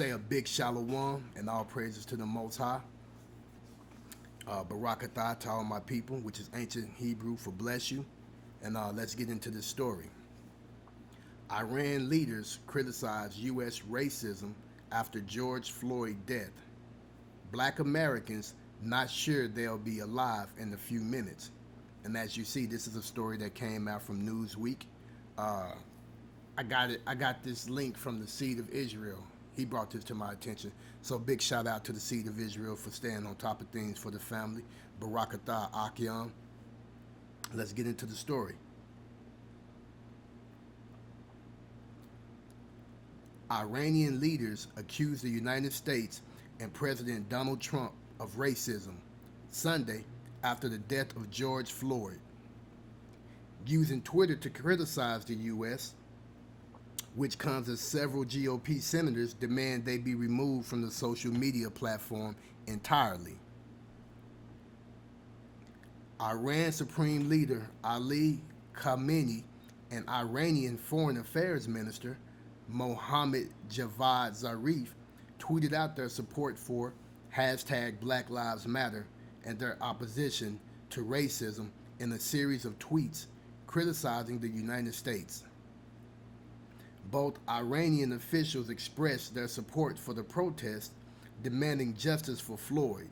say a big shalom and all praises to the Most High. Barakathah to all my people, which is ancient Hebrew for bless you. And let's get into this story. Iran leaders criticize U.S. racism after George Floyd death. Black Americans not sure they'll be alive in a few minutes. And as you see, this is a story that came out from Newsweek. I got this link from the Seed of Israel. He brought this to my attention. So big shout out to the Seed of Israel for staying on top of things for the family. Barakathah Akyam. Let's get into the story. Iranian leaders accuse the United States and President Donald Trump of racism Sunday after the death of George Floyd. Using Twitter to criticize the U.S., which comes as several GOP senators demand they be removed from the social media platform entirely. Iran Supreme Leader Ali Khamenei and Iranian Foreign Affairs Minister Mohammad Javad Zarif tweeted out their support for #Black Lives Matter and their opposition to racism in a series of tweets criticizing the United States. Both Iranian officials expressed their support for the protest, demanding justice for Floyd,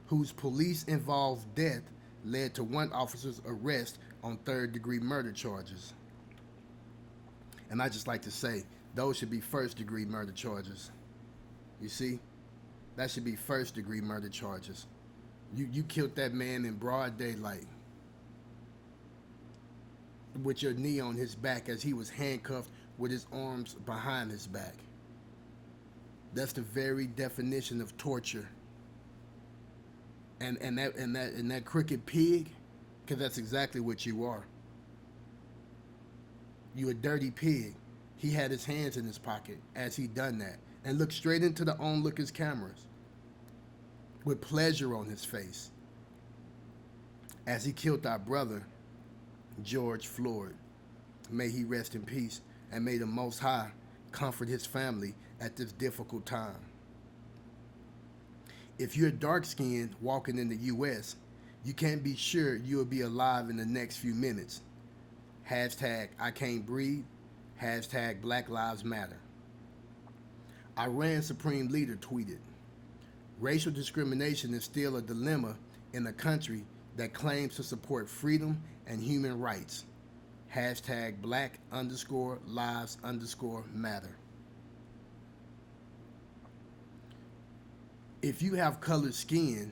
whose police-involved death led to one officer's arrest on third-degree murder charges. And I just like to say, those should be first-degree murder charges. You see? That should be first-degree murder charges. You killed that man in broad daylight with your knee on his back as he was handcuffed with his arms behind his back. That's the very definition of torture. And that crooked pig, because that's exactly what you are. You a dirty pig. He had his hands in his pocket as he done that and looked straight into the onlookers' cameras with pleasure on his face as he killed our brother, George Floyd. May he rest in peace, and may the Most High comfort his family at this difficult time. If you're dark-skinned walking in the U.S., you can't be sure you'll be alive in the next few minutes. #I can't breathe. #Black Lives Matter. Iran Supreme Leader tweeted, racial discrimination is still a dilemma in a country that claims to support freedom and human rights. #Black_lives_matter. If you have colored skin,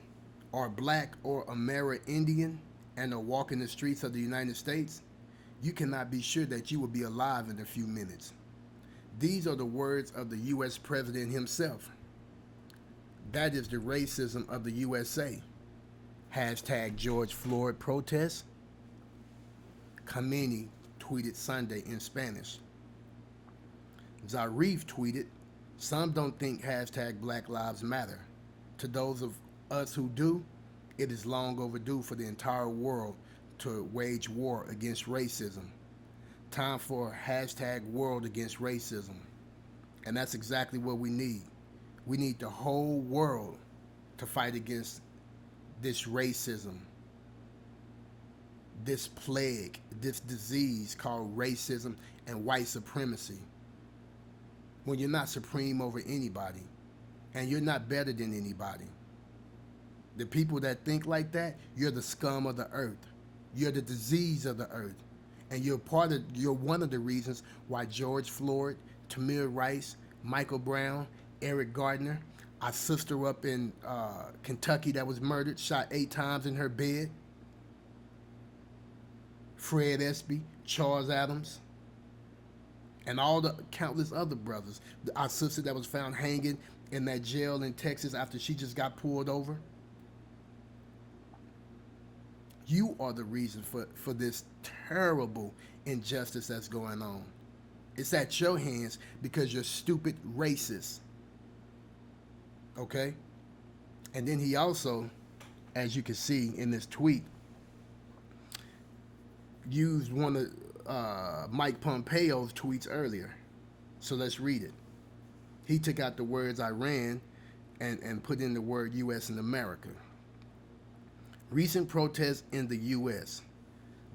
are black or Amerindian, and are walking the streets of the United States, you cannot be sure that you will be alive in a few minutes. These are the words of the U.S. President himself. That is the racism of the USA. #George Floyd protest. Khamenei tweeted Sunday in Spanish. Zarif tweeted, some don't think #Black Lives Matter. To those of us who do, it is long overdue for the entire world to wage war against racism. Time for #World Against Racism. And that's exactly what we need. We need the whole world to fight against this racism, this plague, this disease called racism and white supremacy. When you're not supreme over anybody, and you're not better than anybody. The people that think like that, you're the scum of the earth. You're the disease of the earth. And you're one of the reasons why George Floyd, Tamir Rice, Michael Brown, Eric Gardner, our sister up in Kentucky that was murdered, shot 8 times in her bed, Fred Espy, Charles Adams, and all the countless other brothers. Our sister that was found hanging in that jail in Texas after she just got pulled over. You are the reason for this terrible injustice that's going on. It's at your hands because you're stupid racist. Okay? And then he also, as you can see in this tweet, used one of Mike Pompeo's tweets earlier. So let's read it. He took out the words Iran and put in the word U.S. and America. Recent protests in the U.S.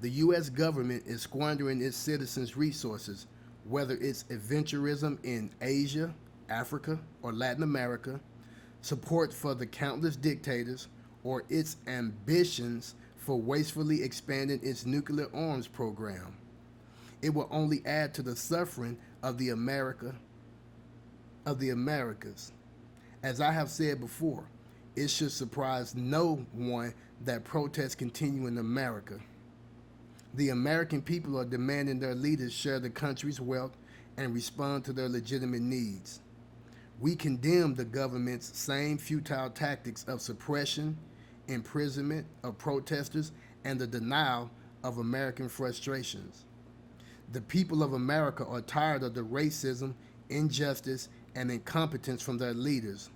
The U.S. government is squandering its citizens' resources, whether it's adventurism in Asia, Africa, or Latin America, support for the countless dictators, or its ambitions for wastefully expanding its nuclear arms program. It will only add to the suffering of the Americcas. As I have said before, it should surprise no one that protests continue in America. The American people are demanding their leaders share the country's wealth and respond to their legitimate needs. We condemn the government's same futile tactics of suppression, imprisonment of protesters, and the denial of American frustrations. The people of America are tired of the racism, injustice, and incompetence from their leaders.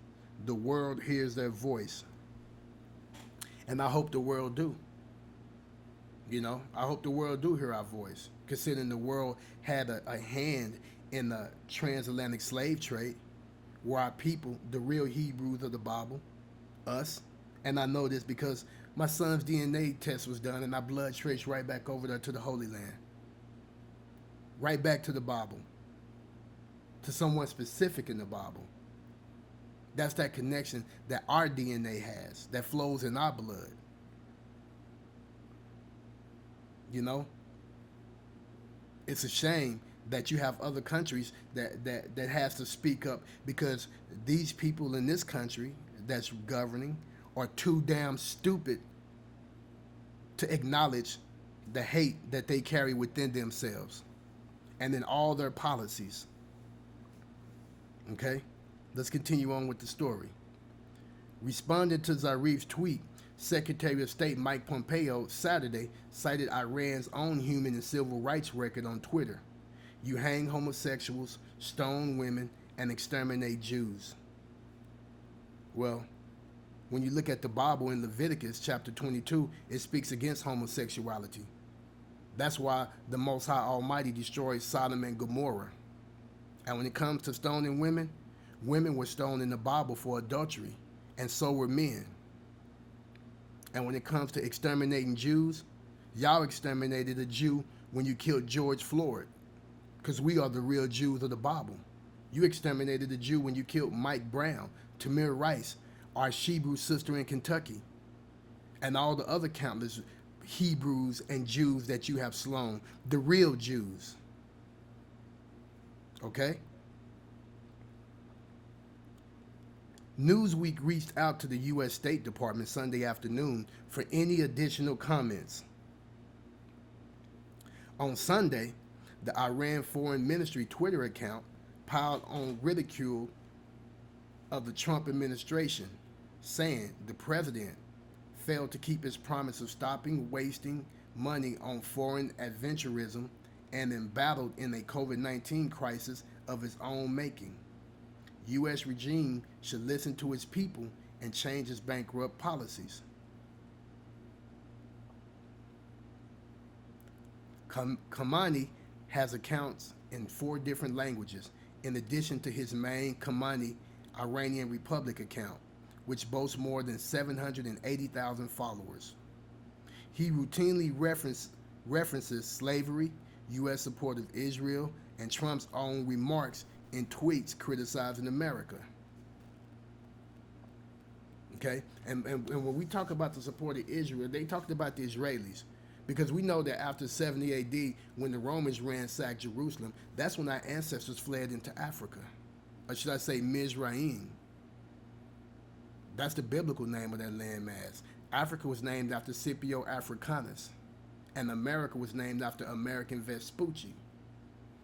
The world hears their voice. And I hope the world do. I hope the world do hear our voice, considering the world had a hand in the transatlantic slave trade, where our people, the real Hebrews of the Bible, us, and I know this because my son's DNA test was done and our blood traced right back over there to the Holy Land. Right back to the Bible. To someone specific in the Bible. That's that connection that our DNA has, that flows in our blood. It's a shame that you have other countries that has to speak up, because these people in this country that's governing are too damn stupid to acknowledge the hate that they carry within themselves and in all their policies. Okay, let's continue on with the story. Responding to Zarif's tweet, Secretary of State Mike Pompeo Saturday cited Iran's own human and civil rights record on Twitter. You hang homosexuals, stone women, and exterminate Jews. Well, when you look at the Bible in Leviticus chapter 22, it speaks against homosexuality. That's why the Most High Almighty destroyed Sodom and Gomorrah. And when it comes to stoning women, women were stoned in the Bible for adultery, and so were men. And when it comes to exterminating Jews, y'all exterminated a Jew when you killed George Floyd, because we are the real Jews of the Bible. You exterminated a Jew when you killed Mike Brown, Tamir Rice, our Hebrew sister in Kentucky, and all the other countless Hebrews and Jews that you have slain, the real Jews. Okay? Newsweek reached out to the U.S. State Department Sunday afternoon for any additional comments. On Sunday, the Iran Foreign Ministry Twitter account piled on ridicule of the Trump administration, saying the president failed to keep his promise of stopping wasting money on foreign adventurism and embattled in a COVID-19 crisis of its own making. U.S. regime should listen to its people and change its bankrupt policies. Khamenei has accounts in 4 different languages, in addition to his main Khamenei Iranian Republic account, which boasts more than 780,000 followers. He routinely references slavery, U.S. support of Israel, and Trump's own remarks in tweets criticizing America. Okay? And when we talk about the support of Israel, they talked about the Israelis. Because we know that after 70 AD, when the Romans ransacked Jerusalem, that's when our ancestors fled into Africa. Or should I say Mizraim. That's the biblical name of that landmass. Africa was named after Scipio Africanus. And America was named after American Vespucci.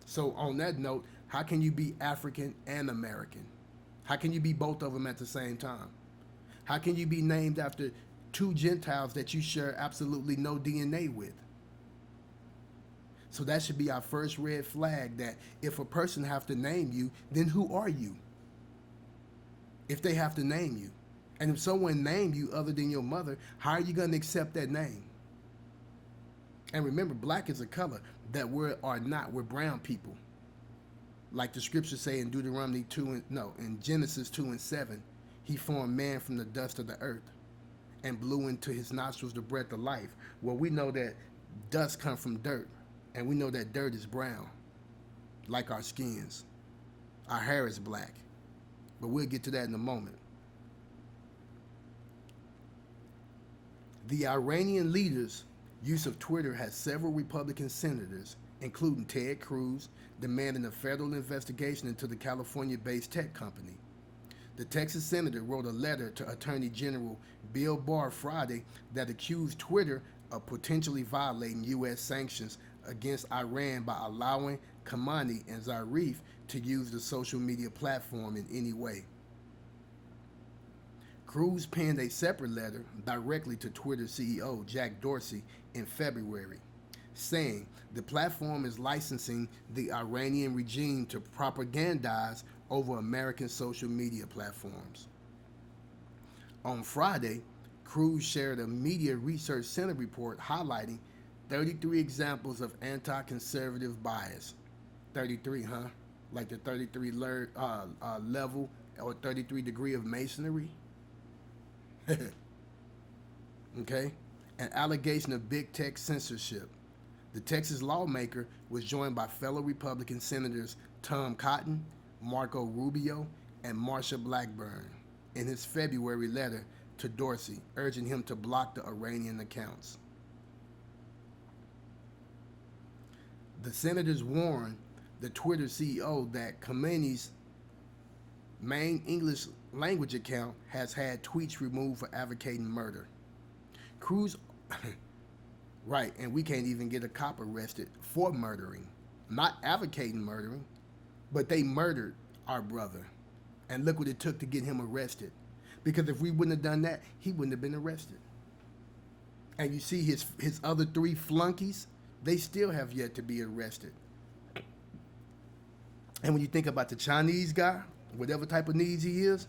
So on that note, how can you be African and American? How can you be both of them at the same time? How can you be named after 2 Gentiles that you share absolutely no DNA with? So that should be our first red flag, that if a person have to name you, then who are you? If they have to name you. And if someone named you other than your mother, how are you going to accept that name? And remember, black is a color that we're brown people. Like the scriptures say in Deuteronomy 2 and no, in Genesis 2 and 7, he formed man from the dust of the earth and blew into his nostrils the breath of life. Well, we know that dust comes from dirt, and we know that dirt is brown, like our skins. Our hair is black, but we'll get to that in a moment. The Iranian leaders' use of Twitter has several Republican senators, including Ted Cruz, demanding a federal investigation into the California-based tech company. The Texas senator wrote a letter to Attorney General Bill Barr Friday that accused Twitter of potentially violating U.S. sanctions against Iran by allowing Khamenei and Zarif to use the social media platform in any way. Cruz penned a separate letter directly to Twitter CEO Jack Dorsey in February, saying the platform is licensing the Iranian regime to propagandize over American social media platforms. On Friday, Cruz shared a Media Research Center report highlighting 33 examples of anti-conservative bias. 33, huh? Like the 33 level or 33 degree of masonry? Okay? An allegation of big tech censorship. The Texas lawmaker was joined by fellow Republican Senators Tom Cotton, Marco Rubio, and Marsha Blackburn in his February letter to Dorsey, urging him to block the Iranian accounts. The senators warned the Twitter CEO that Khamenei's main English language account has had tweets removed for advocating murder. Cruz, right, and we can't even get a cop arrested for murdering, not advocating murdering, but they murdered our brother. And look what it took to get him arrested. Because if we wouldn't have done that, he wouldn't have been arrested. And you see his other 3 flunkies, they still have yet to be arrested. And when you think about the Chinese guy, whatever type of needs he is,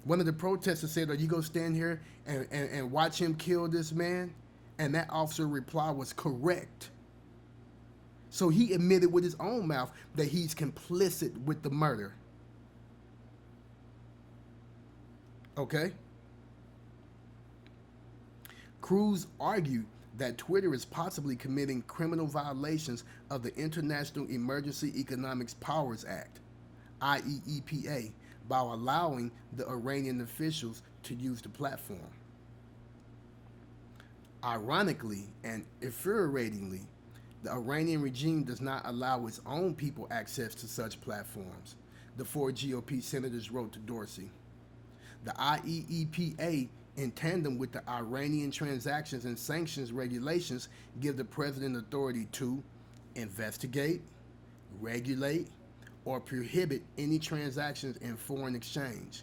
one of the protesters said, are you going to stand here and watch him kill this man? And that officer reply was correct. So he admitted with his own mouth that he's complicit with the murder. Okay? Cruz argued that Twitter is possibly committing criminal violations of the International Emergency Economics Powers Act, IEEPA, by allowing the Iranian officials to use the platform. Ironically and infuriatingly, the Iranian regime does not allow its own people access to such platforms, the 4 GOP senators wrote to Dorsey. The IEEPA, in tandem with the Iranian transactions and sanctions regulations, give the president authority to investigate, regulate, or prohibit any transactions in foreign exchange.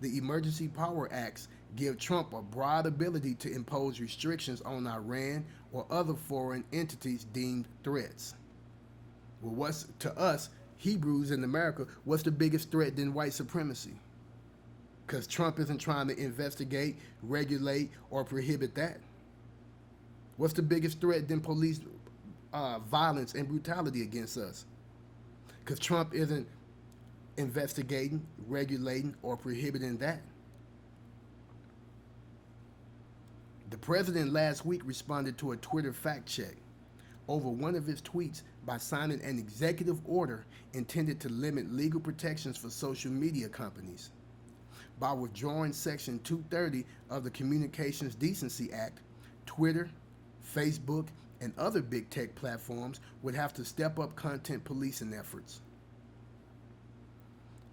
The Emergency Power Acts give Trump a broad ability to impose restrictions on Iran or other foreign entities deemed threats. Well, what's to us, Hebrews in America, what's the biggest threat than white supremacy? Because Trump isn't trying to investigate, regulate, or prohibit that. What's the biggest threat than police violence and brutality against us? Because Trump isn't investigating, regulating, or prohibiting that. The president last week responded to a Twitter fact check over one of his tweets by signing an executive order intended to limit legal protections for social media companies. By withdrawing Section 230 of the Communications Decency Act, Twitter, Facebook, and other big tech platforms would have to step up content policing efforts.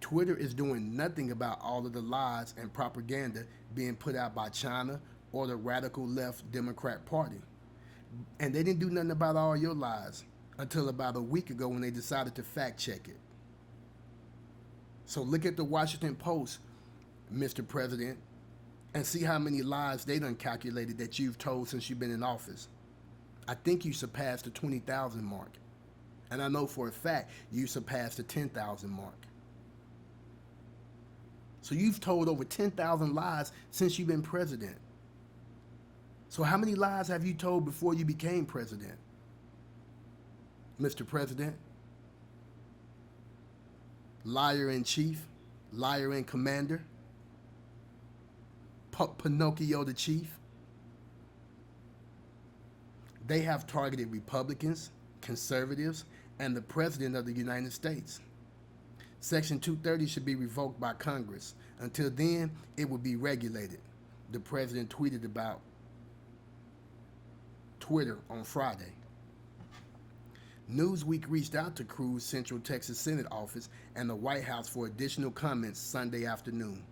Twitter is doing nothing about all of the lies and propaganda being put out by China or the radical left Democrat Party. And they didn't do nothing about all your lies until about a week ago when they decided to fact check it. So look at the Washington Post, Mr. President, and see how many lies they done calculated that you've told since you've been in office. I think you surpassed the 20,000 mark. And I know for a fact you surpassed the 10,000 mark. So you've told over 10,000 lies since you've been president. So how many lies have you told before you became president, Mr. President? liar in chief, liar in commander, Pinocchio the chief. They have targeted Republicans, conservatives, and the President of the United States. Section 230 should be revoked by Congress. Until then, it will be regulated. The President tweeted about Twitter on Friday. Newsweek reached out to Cruz's Central Texas Senate office and the White House for additional comments Sunday afternoon.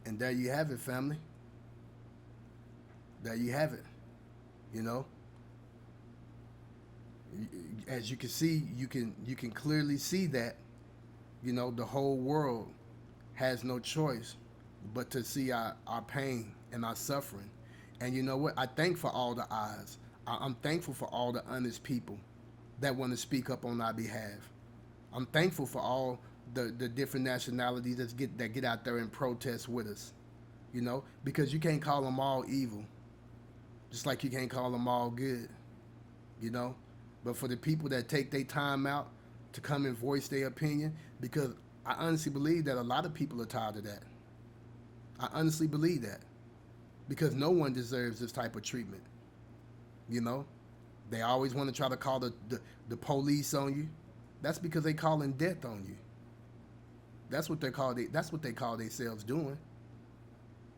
And there you have it, family. There you have it. You know, as you can see, you can clearly see that, you know, the whole world has no choice but to see our pain and our suffering. And you know what? I thank for all the eyes. I'm thankful for all the honest people that want to speak up on our behalf. I'm thankful for all the different nationalities that get out there and protest with us, you know, because you can't call them all evil, just like you can't call them all good, you know. But for the people that take their time out to come and voice their opinion, because I honestly believe that a lot of people are tired of that. I honestly believe that, because no one deserves this type of treatment, you know. They always want to try to call the police on you. That's because they calling death on you. That's what they call themselves doing.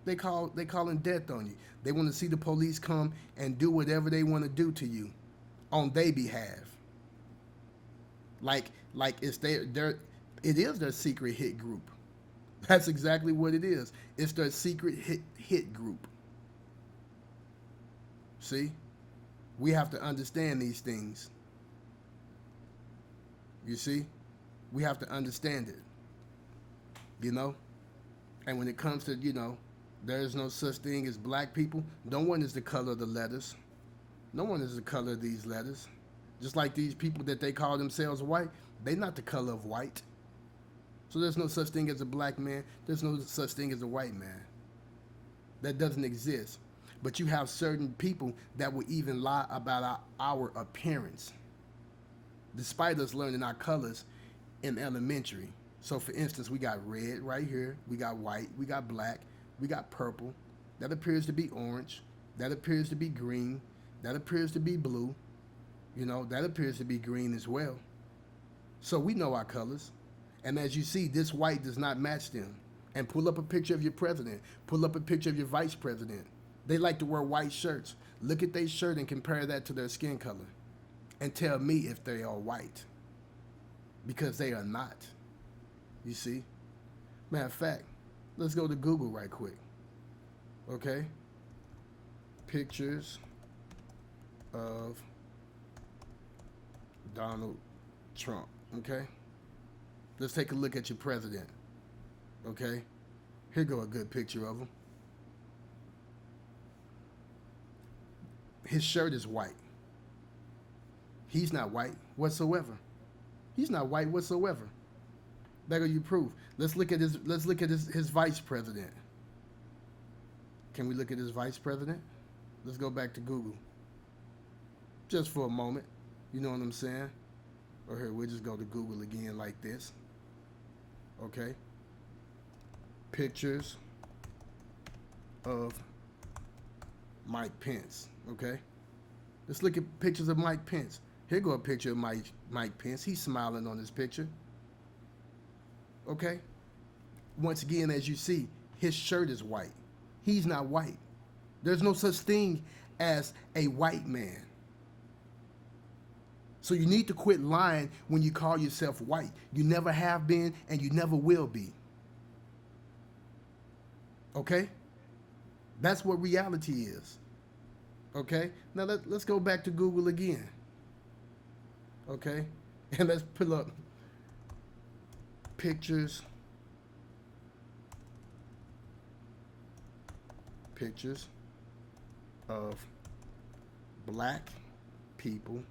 They calling death on you. They want to see the police come and do whatever they want to do to you on their behalf. Like it's it is their secret hit group. That's exactly what it is. It's their secret hit group. See? We have to understand these things. You see? We have to understand it. You know? And when it comes to, you know, there is no such thing as black people. No one is the color of the letters. No one is the color of these letters. Just like these people that they call themselves white, they're not the color of white. So there's no such thing as a black man. There's no such thing as a white man. That doesn't exist. But you have certain people that will even lie about our appearance, despite us learning our colors in elementary. So for instance, we got red right here, we got white, we got black, we got purple, that appears to be orange, that appears to be green, that appears to be blue, you know, that appears to be green as well. So we know our colors. And as you see, this white does not match them. And pull up a picture of your president, pull up a picture of your vice president. They like to wear white shirts. Look at their shirt and compare that to their skin color. And tell me if they are white. Because they are not. You see? Matter of fact, let's go to Google right quick. Okay? Pictures of Donald Trump. Okay? Let's take a look at your president. Okay? Here go a good picture of him. His shirt is white. He's not white whatsoever. He's not white whatsoever. There go your proof. Let's look at his vice president. Can we look at his vice president? Let's go back to Google. Just for a moment. You know what I'm saying? Or here, we'll just go to Google again like this. Okay? Pictures of Mike Pence. Okay? Let's look at pictures of Mike Pence. Here go a picture of Mike Pence. He's smiling on this picture. Okay? Once again, as you see, his shirt is white. He's not white. There's no such thing as a white man. So you need to quit lying when you call yourself white. You never have been and you never will be. Okay? That's what reality is. Okay? Now let's go back to Google again. Okay? And let's pull up pictures of black people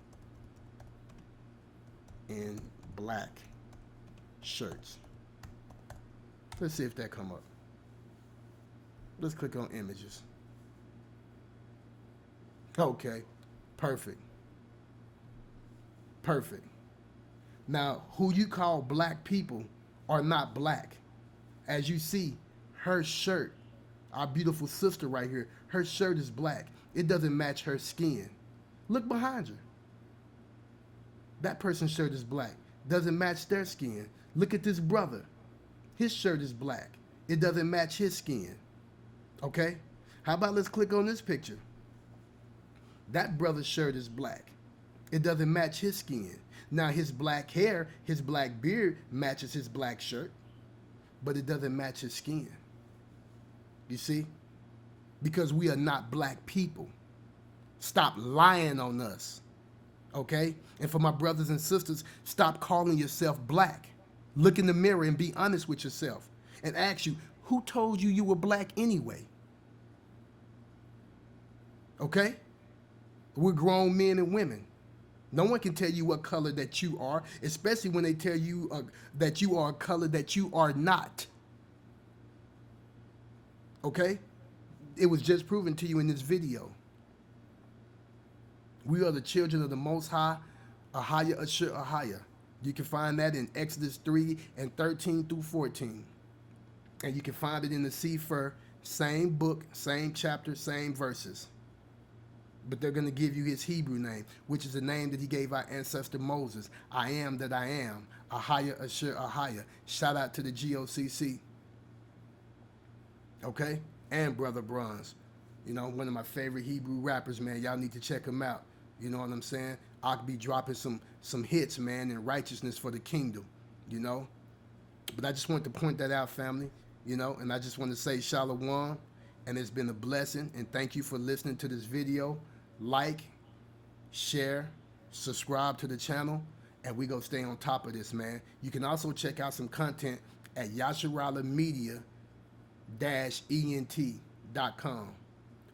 in black shirts. Let's see if that come up. Let's click on images. Okay, perfect. Perfect. Now, who you call black people are not black. As you see, her shirt, our beautiful sister right here, her shirt is black. It doesn't match her skin. Look behind her. That person's shirt is black. Doesn't match their skin. Look at this brother. His shirt is black. It doesn't match his skin. Okay? How about let's click on this picture? That brother's shirt is black. It doesn't match his skin. Now his black hair, his black beard matches his black shirt, but it doesn't match his skin. You see? Because we are not black people. Stop lying on us. Okay? And for my brothers and sisters, stop calling yourself black. Look in the mirror and be honest with yourself and ask you, who told you you were black anyway? Okay? We're grown men and women. No one can tell you what color that you are, especially when they tell you that you are a color that you are not. Okay? It was just proven to you in this video. We are the children of the Most High, Ahaya Ashur Ahaya. You can find that in Exodus 3 and 13 through 14. And you can find it in the Sefer, same book, same chapter, same verses. But they're going to give you his Hebrew name, which is the name that he gave our ancestor Moses. I am that I am, Ahaya Ashur Ahaya. Shout out to the GOCC. Okay? And Brother Bronze. You know, one of my favorite Hebrew rappers, man. Y'all need to check him out. You know what I'm saying? I'll be dropping some hits, man, in righteousness for the kingdom, you know? But I just want to point that out, family, you know? And I just want to say shalom, and it's been a blessing, and thank you for listening to this video. Like, share, subscribe to the channel, and we go stay on top of this, man. You can also check out some content at yasharalamedia-ent.com.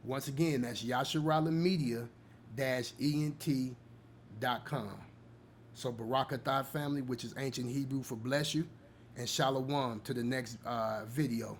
Once again, that's yasharalamedia-ent.com. So Barakatah family, which is ancient Hebrew for bless you, and shalom to the next video.